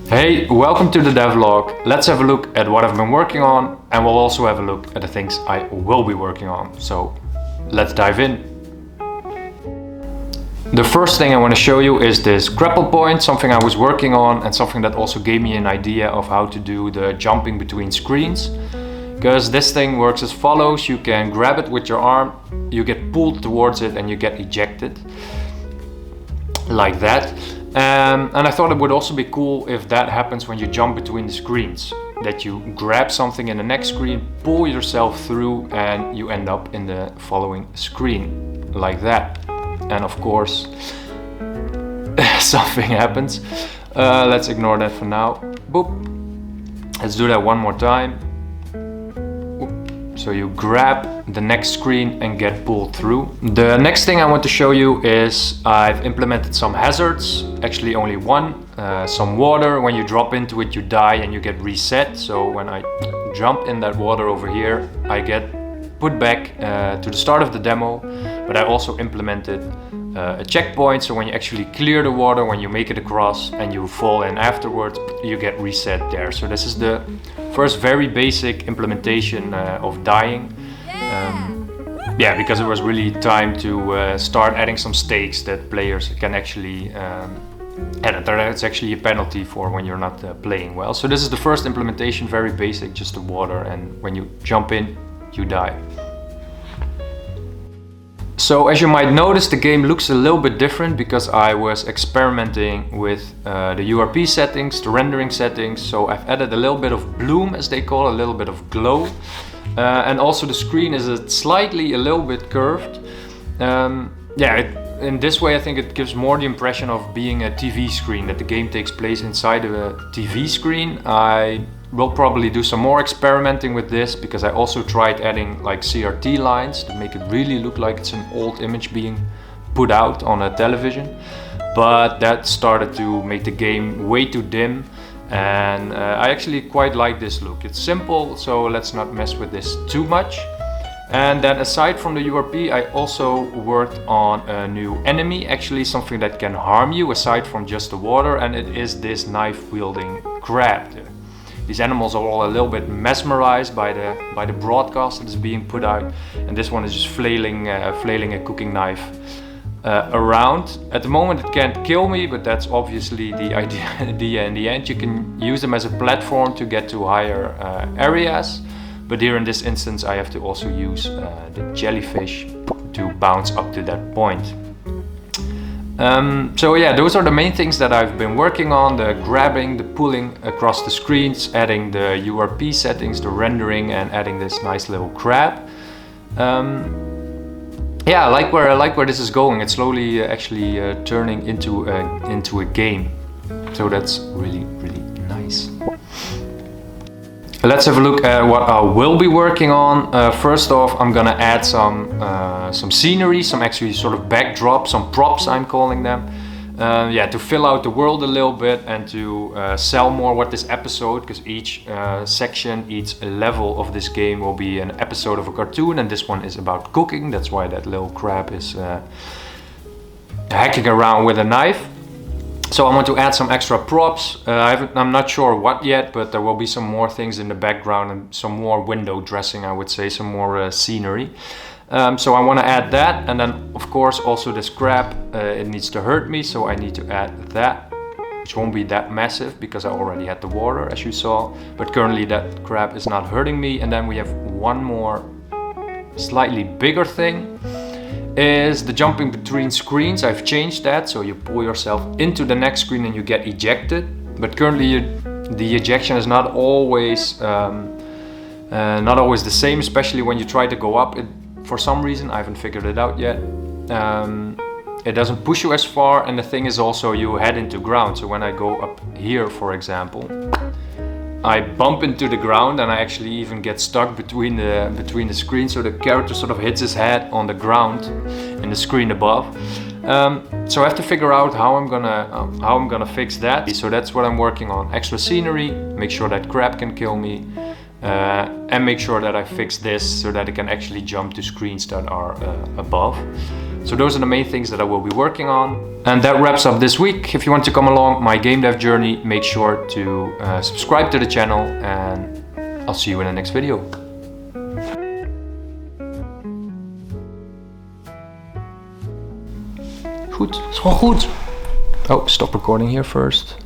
Hey, welcome to the devlog. Let's have a look at what I've been working on, and we'll also have a look at the things I will be working on. So let's dive in. The first thing I want to show you is this grapple point, something I was working on and something that also gave me an idea of how to do the jumping between screens. Because this thing works as follows: you can grab it with your arm, you get pulled towards it and you get ejected like that. And I thought it would also be cool if that happens when you jump between the screens, that you grab something in the next screen, pull yourself through, and you end up in the following screen like that. And of course something happens. Let's ignore that for now. Boop. Let's do that one more time. So you grab the next screen and get pulled through. The next thing I want to show you is I've implemented some hazards, actually only one. Some water, when you drop into it you die and you get reset. So when I jump in that water over here, I get put back to the start of the demo. But I also implemented a checkpoint, so when you actually clear the water, when you make it across and you fall in afterwards, you get reset there. So this is the first very basic implementation of dying. Yeah, because it was really time to start adding some stakes that players can actually edit. It's actually a penalty for when you're not playing well. So this is the first implementation, very basic, just the water, and when you jump in, you die. So as you might notice, the game looks a little bit different because I was experimenting with the URP settings, the rendering settings. So I've added a little bit of bloom, as they call it, a little bit of glow. And also the screen is a little bit curved. In this way I think it gives more the impression of being a TV screen, that the game takes place inside of a TV screen. I will probably do some more experimenting with this because I also tried adding like CRT lines to make it really look like it's an old image being put out on a television. But that started to make the game way too dim, and I actually quite like this look. It's simple, so let's not mess with this too much. And then aside from the URP, I also worked on a new enemy, actually something that can harm you aside from just the water, and it is this knife-wielding crab. These animals are all a little bit mesmerized by the broadcast that is being put out, and this one is just flailing a cooking knife around. At the moment it can't kill me, but that's obviously the idea in the end. You can use them as a platform to get to higher areas, but here in this instance I have to also use the jellyfish to bounce up to that point. So yeah, those are the main things that I've been working on: the grabbing, the pulling across the screens, adding the URP settings, the rendering, and adding this nice little crab. Yeah, I like where this is going. It's slowly actually turning into a game. So that's really nice. Let's have a look at what I will be working on. First off, I'm gonna add some scenery, some actually sort of backdrop, some props I'm calling them. To fill out the world a little bit and to sell more what this episode, because each section, each level of this game will be an episode of a cartoon, and this one is about cooking. That's why that little crab is hacking around with a knife. So I want to add some extra props. I'm not sure what yet, but there will be some more things in the background and some more window dressing, I would say, some more scenery. So I want to add that, and then of course also this crab, it needs to hurt me, so I need to add that, which won't be that massive because I already had the water, as you saw, but currently that crab is not hurting me. And then we have one more slightly bigger thing, is the jumping between screens. I've changed that, so you pull yourself into the next screen and you get ejected, but currently the ejection is not always the same, especially when you try to go up. For some reason, I haven't figured it out yet, it doesn't push you as far, and the thing is also you head into ground. So when I go up here, for example, I bump into the ground and I actually even get stuck between the screens, so the character sort of hits his head on the ground in the screen above. So I have to figure out how I'm gonna fix that. So that's what I'm working on: extra scenery, make sure that crab can kill me, and make sure that I fix this so that it can actually jump to screens that are above. So those are the main things that I will be working on. And that wraps up this week. If you want to come along my game dev journey, make sure to subscribe to the channel, and I'll see you in the next video. Goed, is gewoon goed. Oh, stop recording here first.